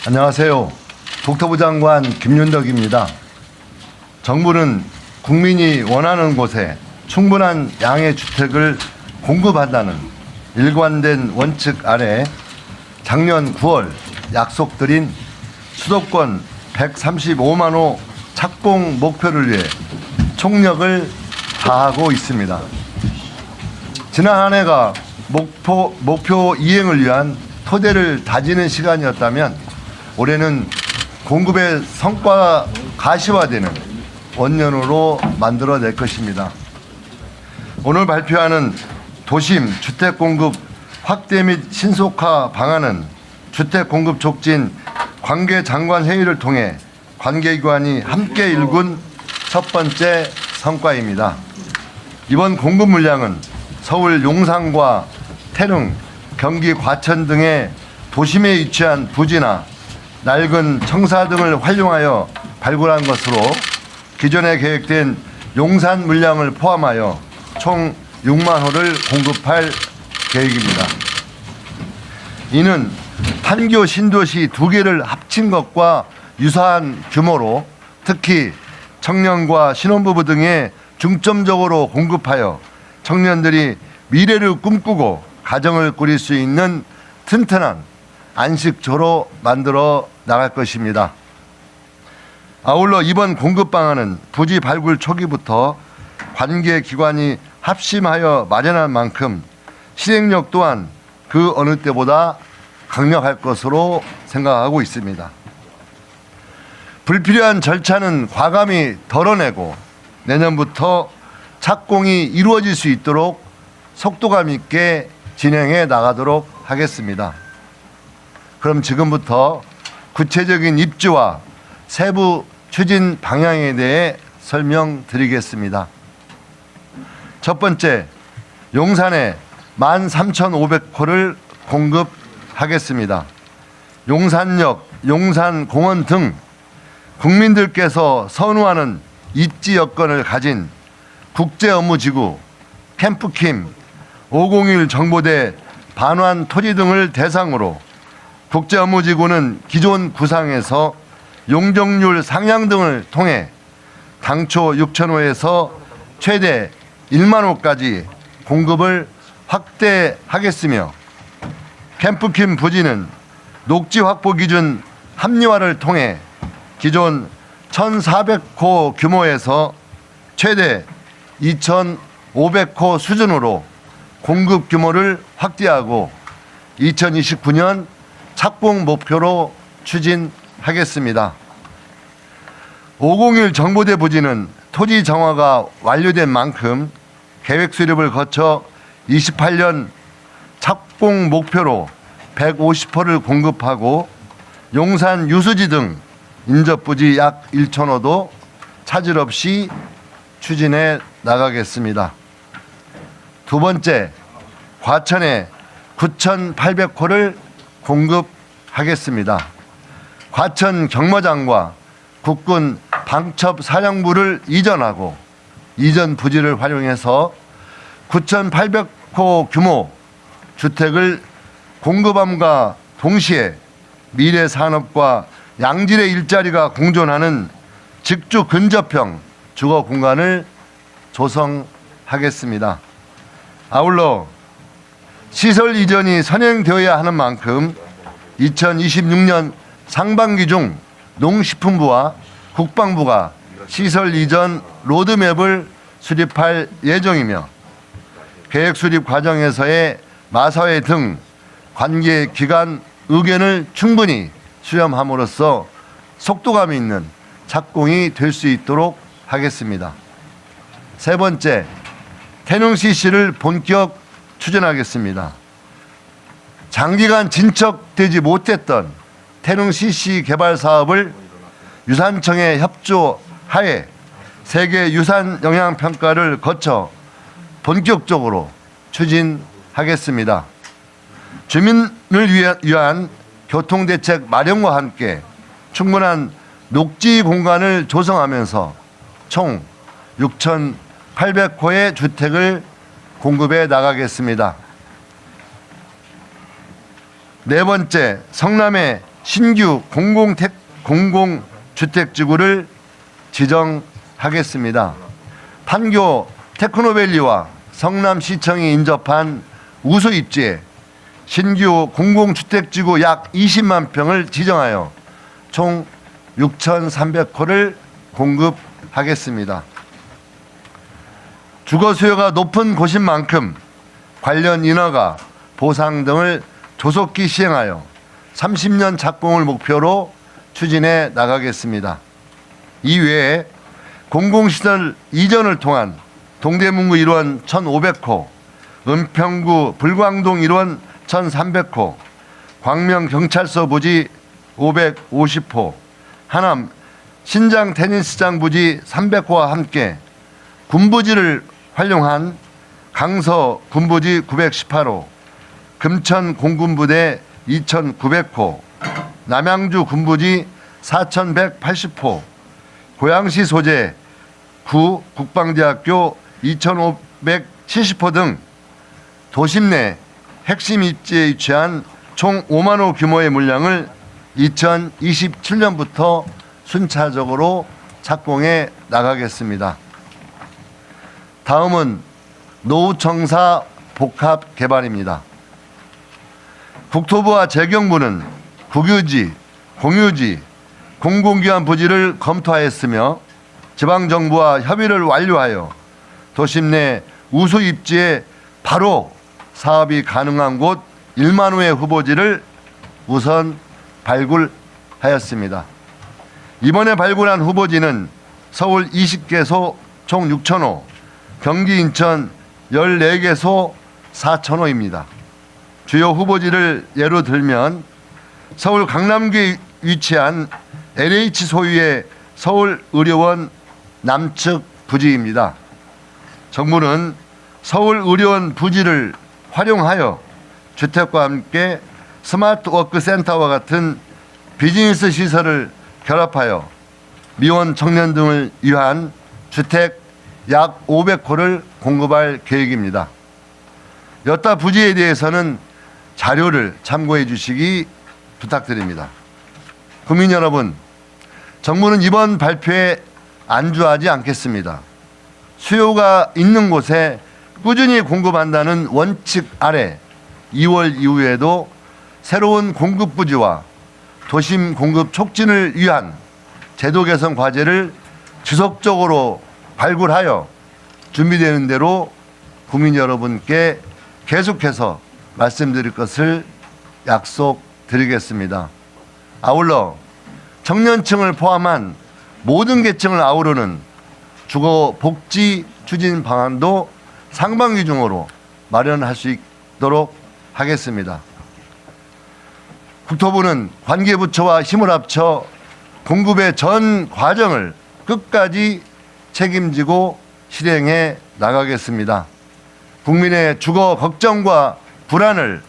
안녕하세요. 국토부 장관 김윤덕입니다. 정부는 국민이 원하는 곳에 충분한 양의 주택을 공급한다는 일관된 원칙 아래 작년 9월 약속드린 수도권 135만 호 착공 목표를 위해 총력을 다하고 있습니다. 지난 한 해가 목표 이행을 위한 토대를 다지는 시간이었다면 올해는 공급의 성과가 가시화되는 원년으로 만들어낼 것입니다. 오늘 발표하는 도심 주택 공급 확대 및 신속화 방안은 주택 공급 촉진 관계 장관 회의를 통해 관계기관이 함께 일군 첫 번째 성과입니다. 이번 공급 물량은 서울 용산과 태릉, 경기 과천 등의 도심에 위치한 부지나 낡은 청사 등을 활용하여 발굴한 것으로 기존에 계획된 용산 물량을 포함하여 총 6만 호를 공급할 계획입니다. 이는 판교 신도시 2개를 합친 것과 유사한 규모로 특히 청년과 신혼부부 등에 중점적으로 공급하여 청년들이 미래를 꿈꾸고 가정을 꾸릴 수 있는 튼튼한 안식처로 만들어 나갈 것입니다. 아울러 이번 공급 방안은 부지 발굴 초기부터 관계 기관이 합심하여 마련한 만큼 실행력 또한 그 어느 때보다 강력할 것으로 생각하고 있습니다. 불필요한 절차는 과감히 덜어내고 내년부터 착공이 이루어질 수 있도록 속도감 있게 진행해 나가도록 하겠습니다. 그럼 지금부터 구체적인 입지와 세부 추진 방향에 대해 설명드리겠습니다. 첫 번째, 용산에 13,500호를 공급하겠습니다. 용산역, 용산공원 등 국민들께서 선호하는 입지 여건을 가진 국제업무지구, 캠프킴, 501 정보대 반환 토지 등을 대상으로 국제업무지구는 기존 구상에서 용적률 상향 등을 통해 당초 6,000호에서 최대 1만 호까지 공급을 확대하겠으며 캠프킴 부지는 녹지 확보 기준 합리화를 통해 기존 1,400호 규모에서 최대 2,500호 수준으로 공급 규모를 확대하고 2029년 착공 목표로 추진하겠습니다. 501 정보대 부지는 토지 정화가 완료된 만큼 계획 수립을 거쳐 28년 착공 목표로 150호를 공급하고 용산 유수지 등 인접부지 약 1,000호도 차질 없이 추진해 나가겠습니다. 두 번째, 과천에 9,800호를 공급하겠습니다. 과천 경마장과 국군 방첩사령부를 이전하고 이전 부지를 활용해서 9,800호 규모 주택을 공급함과 동시에 미래 산업과 양질의 일자리가 공존하는 직주 근접형 주거 공간을 조성하겠습니다. 아울러 시설 이전이 선행되어야 하는 만큼 2026년 상반기 중 농식품부와 국방부가 시설 이전 로드맵을 수립할 예정이며 계획 수립 과정에서의 마사회 등 관계 기관 의견을 충분히 수렴함으로써 속도감 있는 착공이 될 수 있도록 하겠습니다. 세 번째, 태릉 CC를 본격 추진하겠습니다. 장기간 진척되지 못했던 태릉 CC 개발 사업을 유산청의 협조하에 세계 유산 영향 평가를 거쳐 본격적으로 추진하겠습니다. 주민을 위한 교통대책 마련과 함께 충분한 녹지 공간을 조성하면서 총 6,800호의 주택을 공급해 나가겠습니다. 네 번째, 성남에 신규 공공주택지구를 지정하겠습니다. 판교 테크노밸리와 성남시청이 인접한 우수 입지에 신규 공공주택지구 약 20만 평을 지정하여 총 6,300호를 공급하겠습니다. 주거 수요가 높은 곳인 만큼 관련 인허가, 보상 등을 조속히 시행하여 30년 착공을 목표로 추진해 나가겠습니다. 이외에 공공시설 이전을 통한 동대문구 1원 1,500호, 은평구 불광동 1원 1,300호, 광명경찰서 부지 550호, 하남 신장 테니스장 부지 300호와 함께 군부지를 활용한 강서 군부지 918호, 금천 공군부대 2,900호, 남양주 군부지 4,180호, 고양시 소재 구 국방대학교 2,570호 등 도심 내 핵심 입지에 위치한 총 5만 호 규모의 물량을 2027년부터 순차적으로 착공해 나가겠습니다. 다음은 노후청사 복합 개발입니다. 국토부와 재경부는 국유지, 공유지, 공공기관 부지를 검토하였으며 지방정부와 협의를 완료하여 도심 내 우수 입지에 바로 사업이 가능한 곳 1만 호의 후보지를 우선 발굴하였습니다. 이번에 발굴한 후보지는 서울 20개소 총 6,000호, 경기 인천 14개소 4,000호입니다. 주요 후보지를 예로 들면 서울 강남구에 위치한 LH 소유의 서울의료원 남측 부지입니다. 정부는 서울의료원 부지를 활용하여 주택과 함께 스마트워크 센터와 같은 비즈니스 시설을 결합하여 미혼 청년 등을 위한 주택 약 500호를 공급할 계획입니다. 여타 부지에 대해서는 자료를 참고해 주시기 부탁드립니다. 국민 여러분, 정부는 이번 발표에 안주하지 않겠습니다. 수요가 있는 곳에 꾸준히 공급한다는 원칙 아래 2월 이후에도 새로운 공급 부지와 도심 공급 촉진을 위한 제도 개선 과제를 지속적으로 발굴하여 준비되는 대로 국민 여러분께 계속해서 말씀드릴 것을 약속드리겠습니다. 아울러 청년층을 포함한 모든 계층을 아우르는 주거 복지 추진 방안도 상반기 중으로 마련할 수 있도록 하겠습니다. 국토부는 관계부처와 힘을 합쳐 공급의 전 과정을 끝까지 책임지고 실행해 나가겠습니다. 국민의 주거 걱정과 불안을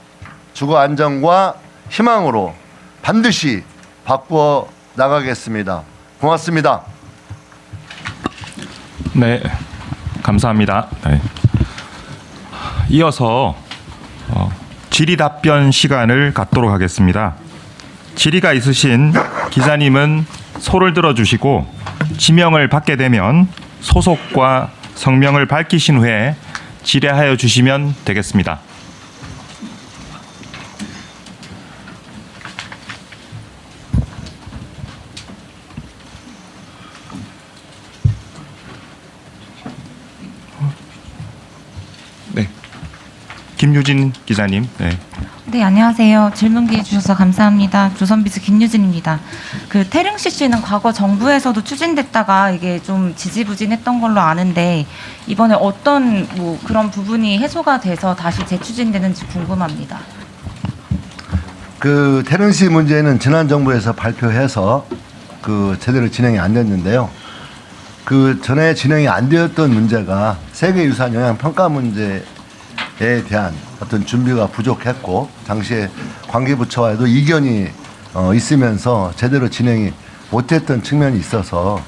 주거 안정과 희망으로 반드시 바꾸어 나가겠습니다. 고맙습니다. 네, 감사합니다. 네. 이어서 질의 답변 시간을 갖도록 하겠습니다. 질의가 있으신 기자님은 소를 들어주시고 지명을 받게 되면 소속과 성명을 밝히신 후에 질의하여 주시면 되겠습니다. 네, 김유진 기자님. 네. 네, 안녕하세요. 질문 기회 주셔서 감사합니다. 조선비즈 김유진입니다. 그 태릉 CC는 과거 정부에서도 추진됐다가 이게 좀 지지부진했던 걸로 아는데 이번에 어떤 뭐 그런 부분이 해소가 돼서 다시 재추진되는지 궁금합니다. 그 태릉시 문제는 지난 정부에서 발표해서 그 제대로 진행이 안 됐는데요. 그 전에 진행이 안 되었던 문제가 세계유산 영향 평가 문제에 대한 어떤 준비가 부족했고 당시에 관계부처와도 이견이 있으면서 제대로 진행이 못했던 측면이 있어서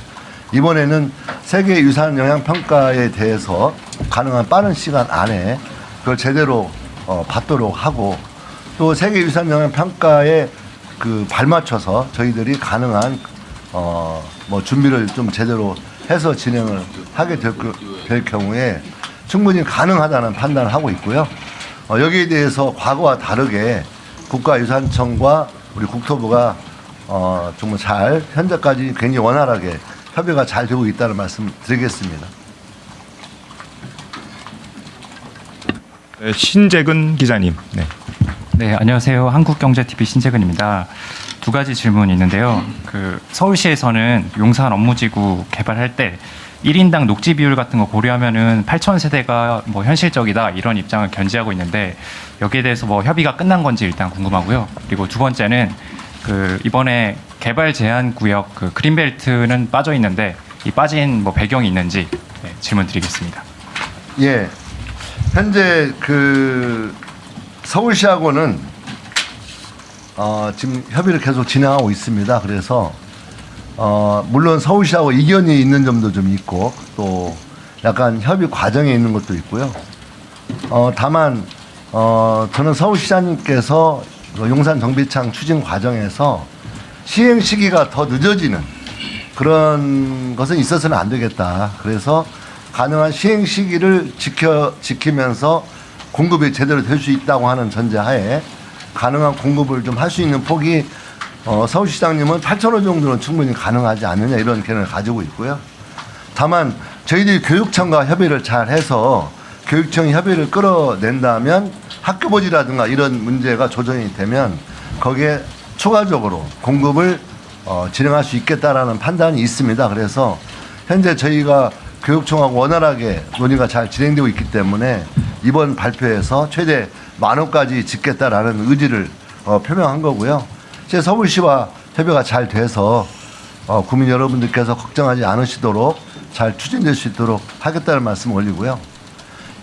이번에는 세계유산 영향 평가에 대해서 가능한 빠른 시간 안에 그걸 제대로 받도록 하고 또 세계유산 영향 평가의 그 발맞춰서 저희들이 가능한 뭐 준비를 좀 제대로 해서 진행을 하게 될 경우에 충분히 가능하다는 판단을 하고 있고요. 여기에 대해서 과거와 다르게 국가유산청과 우리 국토부가 정말 잘 현재까지 굉장히 원활하게 협의가 잘 되고 있다는 말씀 드리겠습니다. 네, 신재근 기자님. 네. 네, 안녕하세요. 한국경제TV 신재근입니다. 두 가지 질문이 있는데요. 서울시에서는 용산 업무지구 개발할 때 1인당 녹지 비율 같은 거 고려하면은 8,000세대가 뭐 현실적이다 이런 입장을 견지하고 있는데 여기에 대해서 뭐 협의가 끝난 건지 일단 궁금하고요. 그리고 두 번째는 이번에 개발 제한 구역 그린벨트는 빠져 있는데 이 빠진 뭐 배경이 있는지 질문 드리겠습니다. 예, 현재 서울시하고는 지금 협의를 계속 진행하고 있습니다. 그래서 물론 서울시하고 이견이 있는 점도 좀 있고 또 약간 협의 과정에 있는 것도 있고요. 다만 저는 서울시장님께서 용산 정비창 추진 과정에서 시행 시기가 더 늦어지는 그런 것은 있어서는 안 되겠다. 그래서 가능한 시행 시기를 지키면서 공급이 제대로 될 수 있다고 하는 전제하에 가능한 공급을 좀 할 수 있는 폭이 서울시장님은 8,000호 정도는 충분히 가능하지 않느냐 이런 견해를 가지고 있고요. 다만 저희들이 교육청과 협의를 잘 해서 교육청이 협의를 끌어낸다면 학교부지라든가 이런 문제가 조정이 되면 거기에 추가적으로 공급을 진행할 수 있겠다라는 판단이 있습니다. 그래서 현재 저희가 교육청하고 원활하게 논의가 잘 진행되고 있기 때문에 이번 발표에서 최대 10,000원까지 짓겠다라는 의지를 표명한 거고요. 제 서울시와 협의가 잘 돼서 국민 여러분들께서 걱정하지 않으시도록 잘 추진될 수 있도록 하겠다는 말씀 올리고요.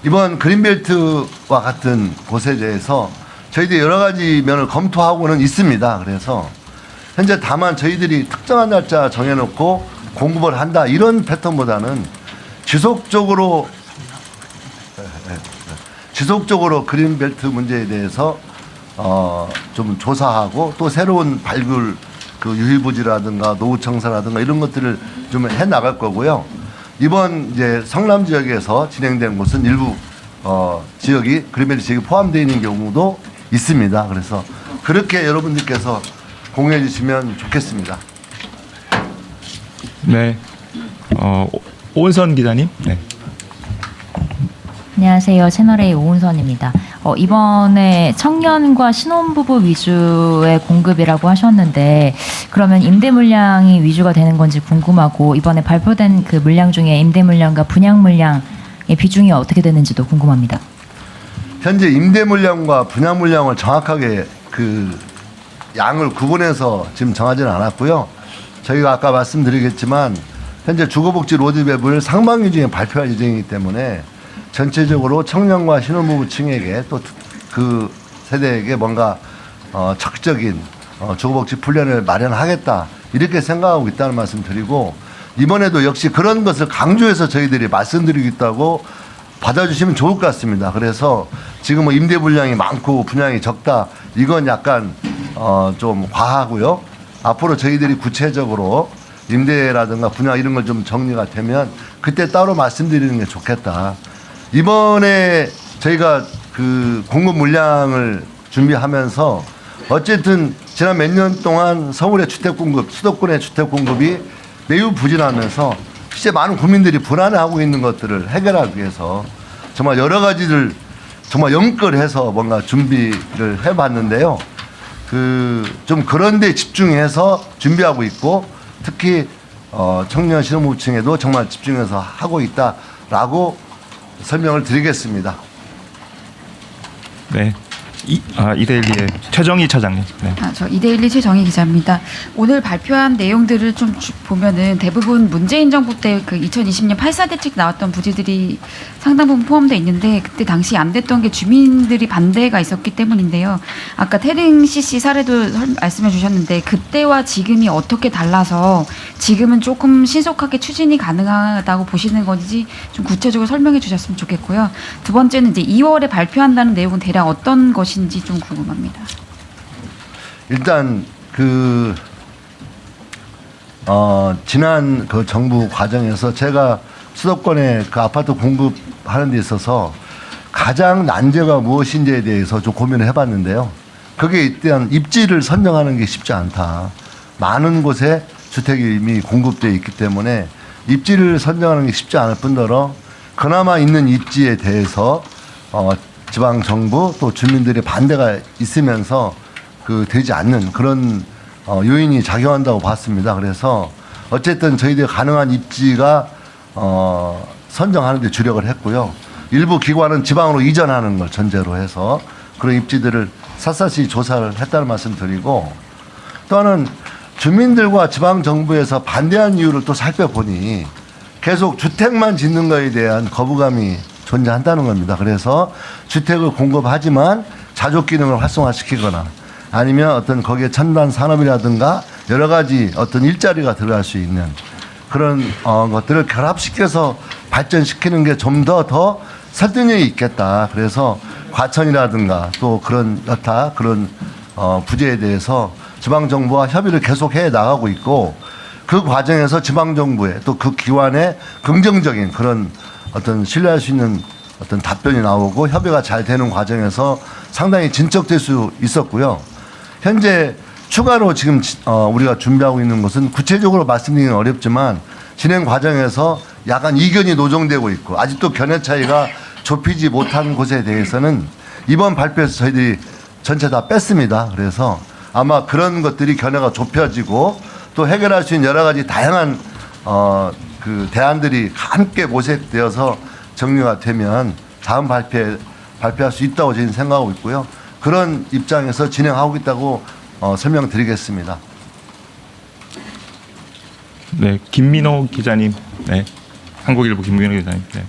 이번 그린벨트와 같은 곳에 대해서 저희들이 여러 가지 면을 검토하고는 있습니다. 그래서 현재 다만 저희들이 특정한 날짜 정해놓고 공급을 한다 이런 패턴보다는 지속적으로 그린벨트 문제에 대해서 좀 조사하고 또 새로운 발굴 유일부지라든가 노후청사라든가 이런 것들을 좀 해 나갈 거고요. 이번 이제 성남 지역에서 진행된 곳은 일부 지역이 그린벨트 지역이 포함되어 있는 경우도 있습니다. 그래서 그렇게 여러분들께서 공유해 주시면 좋겠습니다. 네. 오은선 기자님. 네. 안녕하세요. 채널A 오은선입니다. 이번에 청년과 신혼부부 위주의 공급이라고 하셨는데 그러면 임대 물량이 위주가 되는 건지 궁금하고 이번에 발표된 그 물량 중에 임대 물량과 분양 물량의 비중이 어떻게 되는지도 궁금합니다. 현재 임대 물량과 분양 물량을 정확하게 양을 구분해서 지금 정하지는 않았고요. 저희가 아까 말씀드리겠지만 현재 주거복지 로드맵을 상반기 중에 발표할 예정이기 때문에 전체적으로 청년과 신혼부부층에게 또 그 세대에게 뭔가 적극적인 주거복지 플랜을 마련하겠다 이렇게 생각하고 있다는 말씀 드리고 이번에도 역시 그런 것을 강조해서 저희들이 말씀드리고 있다고 받아주시면 좋을 것 같습니다. 그래서 지금 뭐 임대 물량이 많고 분양이 적다 이건 약간 좀 과하고요. 앞으로 저희들이 구체적으로 임대라든가 분양 이런 걸 좀 정리가 되면 그때 따로 말씀드리는 게 좋겠다. 이번에 저희가 공급 물량을 준비하면서 어쨌든 지난 몇 년 동안 서울의 주택 공급, 수도권의 주택 공급이 매우 부진하면서 실제 많은 국민들이 불안해하고 있는 것들을 해결하기 위해서 정말 여러 가지를 정말 연끌해서 뭔가 준비를 해봤는데요. 좀 그런 데 집중해서 준비하고 있고 특히 청년 신혼부부층에도 정말 집중해서 하고 있다라고 설명을 드리겠습니다. 네. 이데일리의 최정희 차장님. 네. 저 이데일리 최정희 기자입니다. 오늘 발표한 내용들을 좀 보면은 대부분 문재인 정부 때 2020년 8.4 대책 나왔던 부지들이 상당 부분 포함되어 있는데 그때 당시 안 됐던 게 주민들이 반대가 있었기 때문인데요. 아까 태릉 CC 사례도 말씀해 주셨는데 그때와 지금이 어떻게 달라서 지금은 조금 신속하게 추진이 가능하다고 보시는 건지 좀 구체적으로 설명해 주셨으면 좋겠고요. 두 번째는 이제 2월에 발표한다는 내용은 대략 어떤 것인지 좀 궁금합니다. 일단 지난 그 정부 과정에서 제가 수도권에 그 아파트 공급하는 데 있어서 가장 난제가 무엇인지에 대해서 좀 고민을 해봤는데요. 그게 일단 입지를 선정하는 게 쉽지 않다. 많은 곳에 주택이 이미 공급되어 있기 때문에 입지를 선정하는 게 쉽지 않을 뿐더러 그나마 있는 입지에 대해서 지방 정부 또 주민들의 반대가 있으면서 그 되지 않는 그런 요인이 작용한다고 봤습니다. 그래서 어쨌든 저희들 가능한 입지가 선정하는 데 주력을 했고요. 일부 기관은 지방으로 이전하는 걸 전제로 해서 그런 입지들을 샅샅이 조사를 했다는 말씀 드리고, 또 하나는 주민들과 지방정부에서 반대한 이유를 또 살펴보니 계속 주택만 짓는 것에 대한 거부감이 존재한다는 겁니다. 그래서 주택을 공급하지만 자족 기능을 활성화시키거나 아니면 어떤 거기에 첨단 산업이라든가 여러 가지 어떤 일자리가 들어갈 수 있는 그런 것들을 결합시켜서 발전시키는 게 좀 더 설득력이 있겠다. 그래서 과천이라든가 또 그런 여타 그런 부재에 대해서 지방정부와 협의를 계속해 나가고 있고, 그 과정에서 지방정부의 또 그 기관의 긍정적인 그런 어떤 신뢰할 수 있는 어떤 답변이 나오고 협의가 잘 되는 과정에서 상당히 진척될 수 있었고요. 현재 추가로 지금 우리가 준비하고 있는 것은 구체적으로 말씀드리기는 어렵지만 진행 과정에서 약간 이견이 노정되고 있고 아직도 견해 차이가 좁히지 못한 곳에 대해서는 이번 발표에서 저희들이 전체 다 뺐습니다. 그래서 아마 그런 것들이 견해가 좁혀지고 또 해결할 수 있는 여러 가지 다양한 그 대안들이 함께 모색되어서 정리가 되면 다음 발표할 수 있다고 저희는 생각하고 있고요. 그런 입장에서 진행하고 있다고 설명드리겠습니다. 네, 김민호 기자님. 네, 한국일보 김민호 기자님. 네.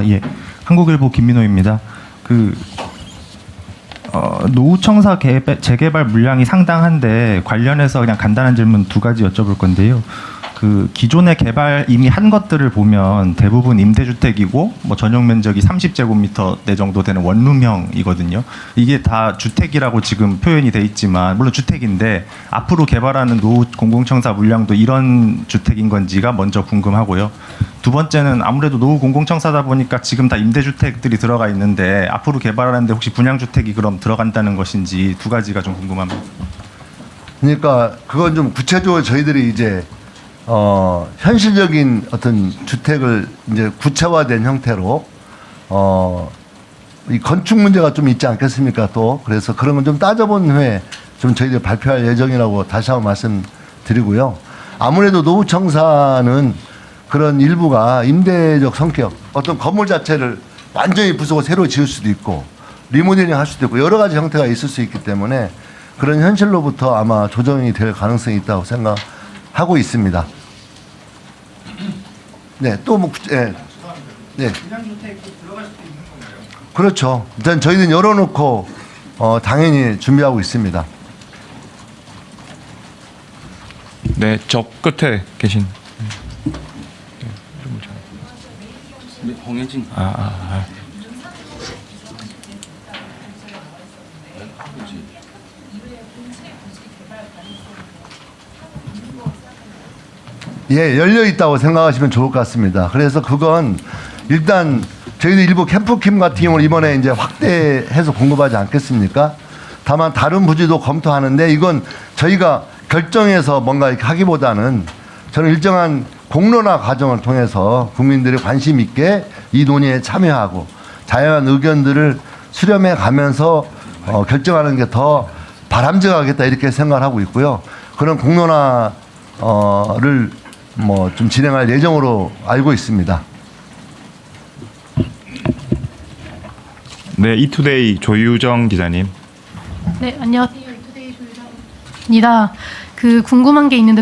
예. 한국일보 김민호입니다. 노후청사 재개발 물량이 상당한데 관련해서 그냥 간단한 질문 두 가지 여쭤볼 건데요. 기존의 개발 이미 한 것들을 보면 대부분 임대주택이고 뭐 전용 면적이 30제곱미터 내 정도 되는 원룸형이거든요. 이게 다 주택이라고 지금 표현이 돼 있지만 물론 주택인데 앞으로 개발하는 노후 공공청사 물량도 이런 주택인 건지가 먼저 궁금하고요. 두 번째는 아무래도 노후 공공청사다 보니까 지금 다 임대주택들이 들어가 있는데 앞으로 개발하는데 혹시 분양주택이 그럼 들어간다는 것인지 두 가지가 좀 궁금합니다. 그러니까 그건 좀 구체적으로 저희들이 이제 현실적인 어떤 주택을 이제 구체화된 형태로 이 건축 문제가 좀 있지 않겠습니까? 또 그래서 그런 건 좀 따져본 후에 좀 저희들 발표할 예정이라고 다시 한번 말씀드리고요. 아무래도 노후청사는 그런 일부가 임대적 성격, 어떤 건물 자체를 완전히 부수고 새로 지을 수도 있고 리모델링 할 수도 있고 여러 가지 형태가 있을 수 있기 때문에 그런 현실로부터 아마 조정이 될 가능성이 있다고 생각하고 있습니다. 네, 또 뭐, 네. 네. 그렇죠. 일단 저희는 열어놓고 당연히 준비하고 있습니다. 네, 저 끝에 계신. 네, 홍현진. 예, 열려 있다고 생각하시면 좋을 것 같습니다. 그래서 그건 일단 저희들 일부 캠프킴 같은 경우는 이번에 이제 확대해서 공급하지 않겠습니까? 다만 다른 부지도 검토하는데 이건 저희가 결정해서 뭔가 이렇게 하기보다는 저는 일정한 공론화 과정을 통해서 국민들이 관심 있게 이 논의에 참여하고 다양한 의견들을 수렴해 가면서 결정하는 게 더 바람직하겠다 이렇게 생각을 하고 있고요. 그런 공론화를 뭐 좀 진행할 예정으로 알고 있습니다. 네, 이투데이 조유정 기자님. 네, 안녕하세요. 이투데이 조유정입니다. 궁금한 게 있는데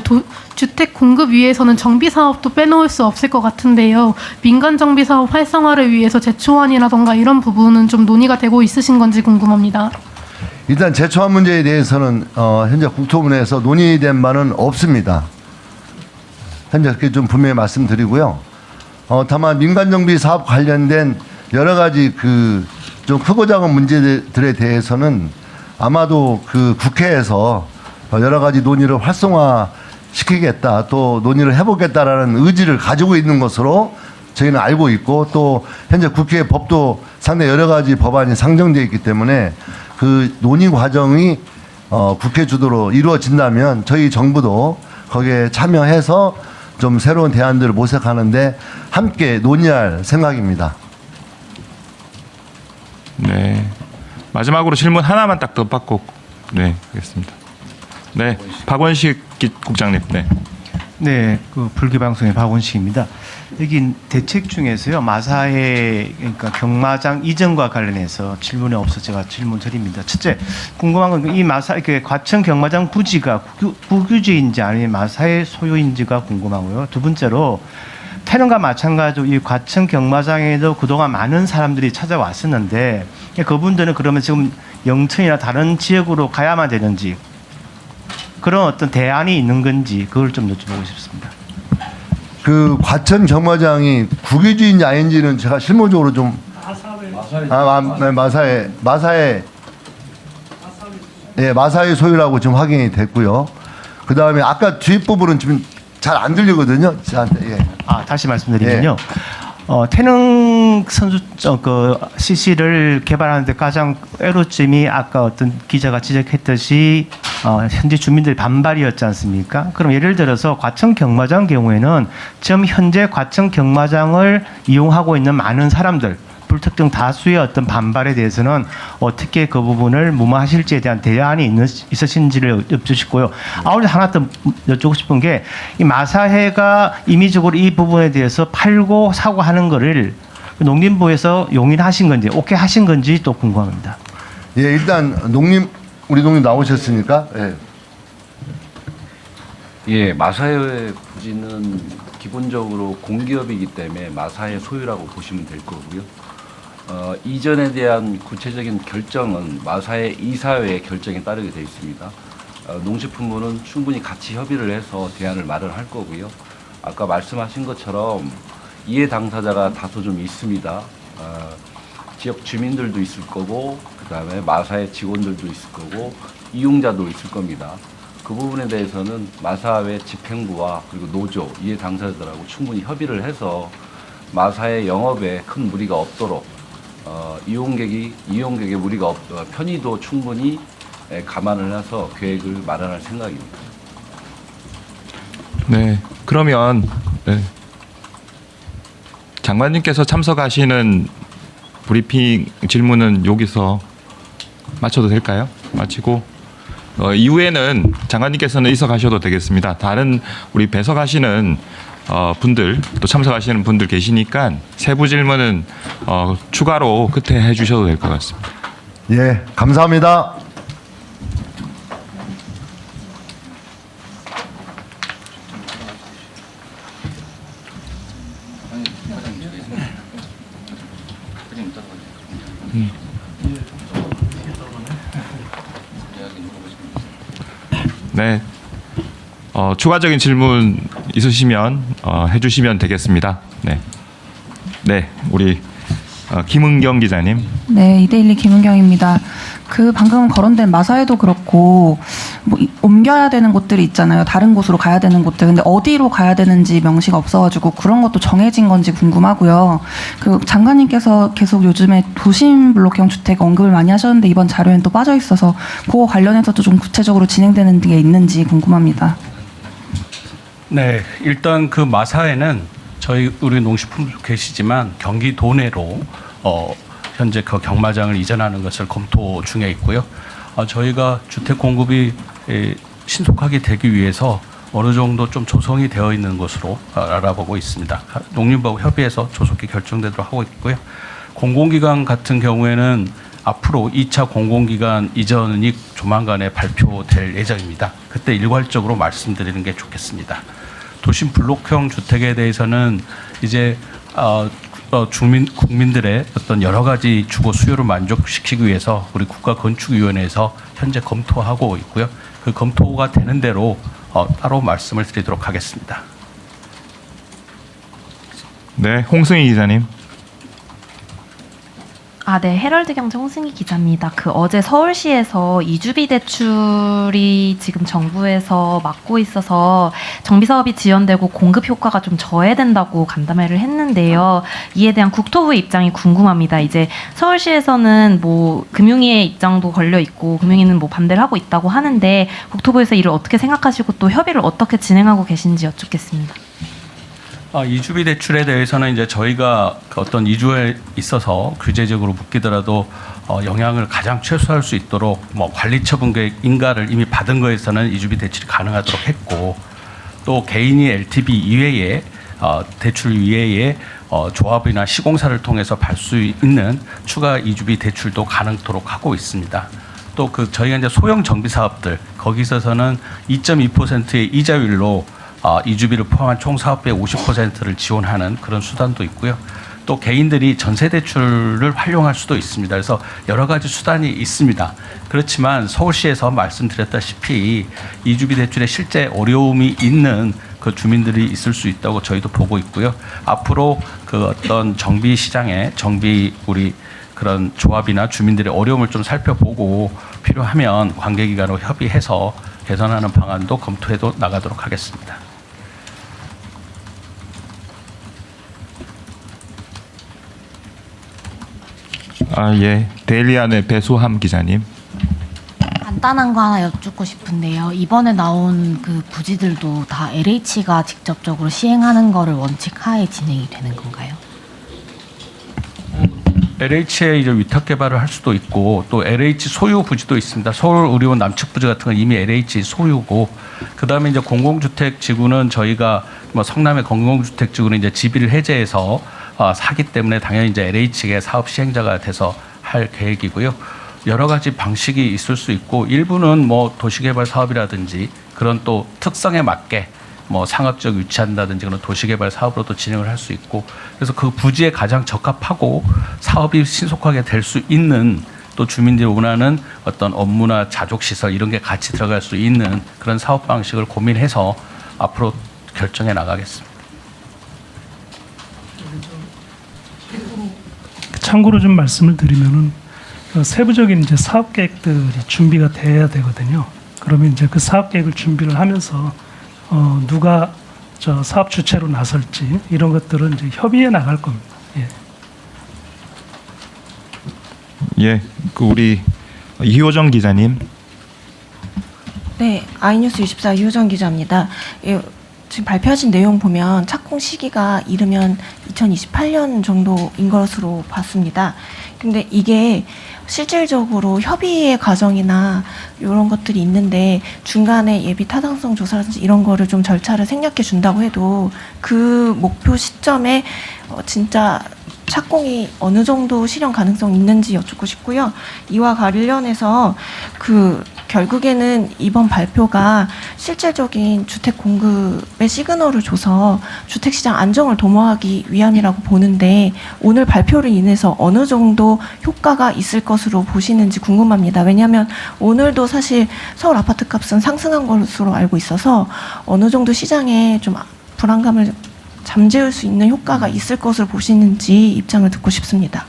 주택 공급 위해서는 정비 사업도 빼놓을 수 없을 것 같은데요. 민간 정비 사업 활성화를 위해서 제초안이라던가 이런 부분은 좀 논의가 되고 있으신 건지 궁금합니다. 일단 제초안 문제에 대해서는 현재 국토부에서 논의된 바는 없습니다. 현재 그렇게 좀 분명히 말씀드리고요. 다만 민간정비 사업 관련된 여러 가지 그 좀 크고 작은 문제들에 대해서는 아마도 그 국회에서 여러 가지 논의를 활성화시키겠다, 또 논의를 해보겠다라는 의지를 가지고 있는 것으로 저희는 알고 있고, 또 현재 국회 법도 상당히 여러 가지 법안이 상정되어 있기 때문에 그 논의 과정이 국회 주도로 이루어진다면 저희 정부도 거기에 참여해서 좀 새로운 대안들을 모색하는데 함께 논의할 생각입니다. 네. 마지막으로 질문 하나만 딱 더 받고 네, 하겠습니다. 네. 박원식 국장님. 네. 네, 그 불교방송의 박원식입니다. 여기 대책 중에서요, 마사회, 그러니까 경마장 이전과 관련해서 질문이 없어 제가 질문 드립니다. 첫째, 궁금한 건 이 마사, 이렇게 과천 경마장 부지가 국유지인지 아니면 마사회 소유인지가 궁금하고요. 두 번째로, 태릉과 마찬가지로 이 과천 경마장에도 그동안 많은 사람들이 찾아왔었는데, 그분들은 그러면 지금 영천이나 다른 지역으로 가야만 되는지, 그런 어떤 대안이 있는 건지 그걸 좀 여쭤보고 싶습니다. 그 과천 경마장이 국유지인지 아닌지는 제가 실무적으로 좀 마사회 소유라고 지금 확인이 됐고요. 그 다음에 아까 뒷부분은 지금 잘 안 들리거든요. 저한테. 예. 다시 말씀드리면요. 태릉 선수 그 CC를 개발하는데 가장 애로점이 아까 어떤 기자가 지적했듯이 현재 주민들의 반발이었지 않습니까? 그럼 예를 들어서 과천 경마장 경우에는 지금 현재 과천 경마장을 이용하고 있는 많은 사람들, 불특정 다수의 어떤 반발에 대해서는 어떻게 그 부분을 무마하실지에 대한 대안이 있으신지를 여쭙고요. 아울러 하나 더 여쭙고 싶은 게 이 마사회가 임의적으로 이 부분에 대해서 팔고 사고 하는 거를 농림부에서 용인하신 건지 오케이 하신 건지 또 궁금합니다. 예, 일단 우리 농림 나오셨으니까. 예. 예, 마사회 부지는 기본적으로 공기업이기 때문에 마사회 소유라고 보시면 될 거고요. 이전에 대한 구체적인 결정은 마사회 이사회의 결정에 따르게 되어 있습니다. 농식품부는 충분히 같이 협의를 해서 대안을 마련할 거고요. 아까 말씀하신 것처럼 이해 당사자가 다소 좀 있습니다. 지역 주민들도 있을 거고, 그 다음에 마사회 직원들도 있을 거고, 이용자도 있을 겁니다. 그 부분에 대해서는 마사회 집행부와 그리고 노조, 이해 당사자들하고 충분히 협의를 해서 마사회 영업에 큰 무리가 없도록 이용객의 무리가 편의도 충분히 감안을 해서 계획을 마련할 생각입니다. 네. 그러면 네. 장관님께서 참석하시는 브리핑 질문은 여기서 마쳐도 될까요? 마치고 이후에는 장관님께서는 이석하셔도 되겠습니다. 다른 우리 배석하시는 분들 또 참석하시는 분들 계시니까 세부 질문은 추가로 끝에 해주셔도 될 것 같습니다. 예, 감사합니다. 네. 추가적인 질문 있으시면 해주시면 되겠습니다. 네. 네, 우리 김은경 기자님. 네, 이데일리 김은경입니다. 그 방금 거론된 마사회도 그렇고 뭐 옮겨야 되는 곳들이 있잖아요. 다른 곳으로 가야 되는 곳들. 근데 어디로 가야 되는지 명시가 없어가지고 그런 것도 정해진 건지 궁금하고요. 그 장관님께서 계속 요즘에 도심 블록형 주택 언급을 많이 하셨는데 이번 자료엔 또 빠져 있어서 그거 관련해서도 좀 구체적으로 진행되는 게 있는지 궁금합니다. 네, 일단 그 마사회는 우리 농식품 계시지만 경기도 내로 현재 그 경마장을 이전하는 것을 검토 중에 있고요. 저희가 주택 공급이 신속하게 되기 위해서 어느 정도 좀 조성이 되어 있는 것으로 알아보고 있습니다. 농림부하고 협의해서 조속히 결정되도록 하고 있고요. 공공기관 같은 경우에는 앞으로 2차 공공기관 이전이 조만간에 발표될 예정입니다. 그때 일괄적으로 말씀드리는 게 좋겠습니다. 도심 블록형 주택에 대해서는 이제 국민들의 어떤 여러 가지 주거 수요를 만족시키기 위해서 우리 국가건축위원회에서 현재 검토하고 있고요. 그 검토가 되는 대로 따로 말씀을 드리도록 하겠습니다. 네, 홍승희 기자님. 네, 헤럴드 경제 홍승희 기자입니다. 어제 서울시에서 이주비 대출이 지금 정부에서 막고 있어서 정비 사업이 지연되고 공급 효과가 좀 저해된다고 간담회를 했는데요. 이에 대한 국토부의 입장이 궁금합니다. 이제 서울시에서는 뭐 금융위의 입장도 걸려 있고 금융위는 뭐 반대를 하고 있다고 하는데 국토부에서 이를 어떻게 생각하시고 또 협의를 어떻게 진행하고 계신지 여쭙겠습니다. 이주비 대출에 대해서는 이제 저희가 그 어떤 이주에 있어서 규제적으로 묶이더라도 영향을 가장 최소화할 수 있도록 뭐 관리처분 계획 인가를 이미 받은 거에서는 이주비 대출이 가능하도록 했고, 또 개인이 LTV 이외에 대출 이외에 조합이나 시공사를 통해서 받을 수 있는 추가 이주비 대출도 가능토록 하고 있습니다. 또 저희가 이제 소형 정비 사업들 거기 있어서는 2.2%의 이자율로 이주비를 포함한 총 사업비의 50%를 지원하는 그런 수단도 있고요. 또 개인들이 전세 대출을 활용할 수도 있습니다. 그래서 여러 가지 수단이 있습니다. 그렇지만 서울시에서 말씀드렸다시피 이주비 대출에 실제 어려움이 있는 그 주민들이 있을 수 있다고 저희도 보고 있고요. 앞으로 그 어떤 정비 시장에 우리 그런 조합이나 주민들의 어려움을 좀 살펴보고 필요하면 관계기관으로 협의해서 개선하는 방안도 검토해도 나가도록 하겠습니다. 예, 데일리안의 배수함 기자님. 간단한 거 하나 여쭙고 싶은데요. 이번에 나온 그 부지들도 다 LH가 직접적으로 시행하는 거를 원칙 하에 진행이 되는 건가요? LH에 이제 위탁 개발을 할 수도 있고 또 LH 소유 부지도 있습니다. 서울의료원 남측 부지 같은 건 이미 LH 소유고, 그 다음에 이제 공공주택 지구는 저희가 뭐 성남의 공공주택 지구는 이제 지비를 해제해서 사기 때문에 당연히 이제 LH의 사업 시행자가 돼서 할 계획이고요. 여러 가지 방식이 있을 수 있고 일부는 뭐 도시개발 사업이라든지 그런 또 특성에 맞게 뭐 상업적 유치한다든지 그런 도시개발 사업으로도 진행을 할 수 있고, 그래서 그 부지에 가장 적합하고 사업이 신속하게 될 수 있는, 또 주민들이 원하는 어떤 업무나 자족시설 이런 게 같이 들어갈 수 있는 그런 사업 방식을 고민해서 앞으로 결정해 나가겠습니다. 참고로 좀 말씀을 드리면은 세부적인 이제 사업 계획들이 준비가 돼야 되거든요. 그러면 이제 그 사업 계획을 준비를 하면서 누가 저 사업 주체로 나설지 이런 것들은 이제 협의해 나갈 겁니다. 예, 우리 이호정 기자님. 네, 아이뉴스 24 이호정 기자입니다. 지금 발표하신 내용 보면 착공 시기가 이르면 2028년 정도인 것으로 봤습니다. 근데 이게 실질적으로 협의의 과정이나 이런 것들이 있는데 중간에 예비 타당성 조사라든지 이런 거를 좀 절차를 생략해 준다고 해도 그 목표 시점에 진짜 착공이 어느 정도 실현 가능성이 있는지 여쭙고 싶고요. 이와 관련해서 결국에는 이번 발표가 실질적인 주택 공급의 시그널을 줘서 주택시장 안정을 도모하기 위함이라고 보는데 오늘 발표를 인해서 어느 정도 효과가 있을 것으로 보시는지 궁금합니다. 왜냐하면 오늘도 사실 서울 아파트값은 상승한 것으로 알고 있어서 어느 정도 시장에 좀 불안감을 잠재울 수 있는 효과가 있을 것으로 보시는지 입장을 듣고 싶습니다.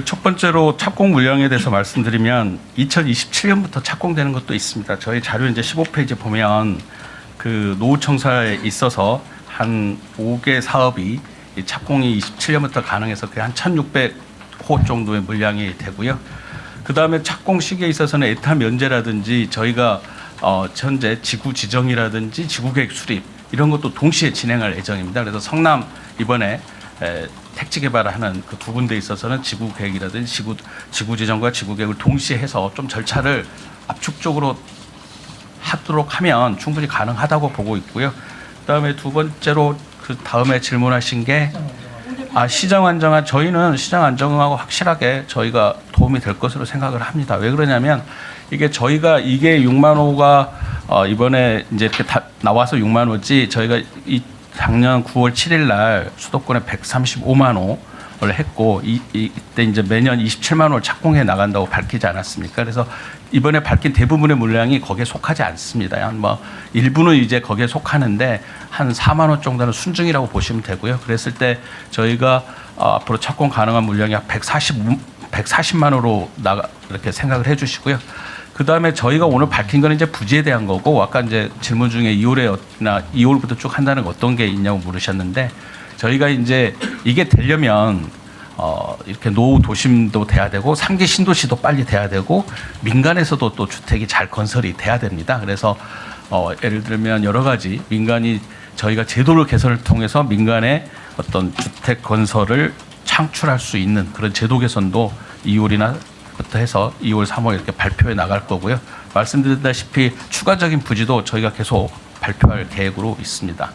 첫 번째로 착공 물량에 대해서 말씀드리면 2027년부터 착공되는 것도 있습니다. 저희 자료 이제 15페이지 보면 노후청사에 있어서 한 5개 사업이 착공이 27년부터 가능해서 한 1,600호 정도의 물량이 되고요. 그 다음에 착공 시기에 있어서는 에타 면제라든지 저희가 현재 지구 지정이라든지 지구계획 수립 이런 것도 동시에 진행할 예정입니다. 그래서 성남 이번에 택지 개발하는 그 두 군데 있어서는 지구 계획이라든지 지구 지정과 지구 계획을 동시에 해서 좀 절차를 압축적으로 하도록 하면 충분히 가능하다고 보고 있고요. 그다음에 두 번째로 다음에 질문하신 게 시장 안정화. 저희는 시장 안정화하고 확실하게 저희가 도움이 될 것으로 생각을 합니다. 왜 그러냐면 이게 6만 호가 이번에 이제 이렇게 나와서 6만 호지 저희가 작년 9월 7일 날 수도권에 135만 호 했고 이때 이제 매년 27만 원을 착공해 나간다고 밝히지 않았습니까? 그래서 이번에 밝힌 대부분의 물량이 거기에 속하지 않습니다. 한 뭐 일부는 이제 거기에 속하는데 한 4만 원 정도는 순증이라고 보시면 되고요. 그랬을 때 저희가 앞으로 착공 가능한 물량이 140만 원으로 이렇게 생각을 해주시고요. 그 다음에 저희가 오늘 밝힌 건 이제 부지에 대한 거고, 아까 이제 질문 중에 2월부터 쭉 한다는 거 어떤 게 있냐고 물으셨는데, 저희가 이제 이게 되려면 이렇게 노후 도심도 돼야 되고 3기 신도시도 빨리 돼야 되고 민간에서도 또 주택이 잘 건설이 돼야 됩니다. 그래서 예를 들면 여러 가지 민간이 저희가 제도를 개선을 통해서 민간의 어떤 주택 건설을 창출할 수 있는 그런 제도 개선도 2월부터 해서 2월, 3월 이렇게 발표해 나갈 거고요. 말씀드렸다시피 추가적인 부지도 저희가 계속 발표할 계획으로 있습니다.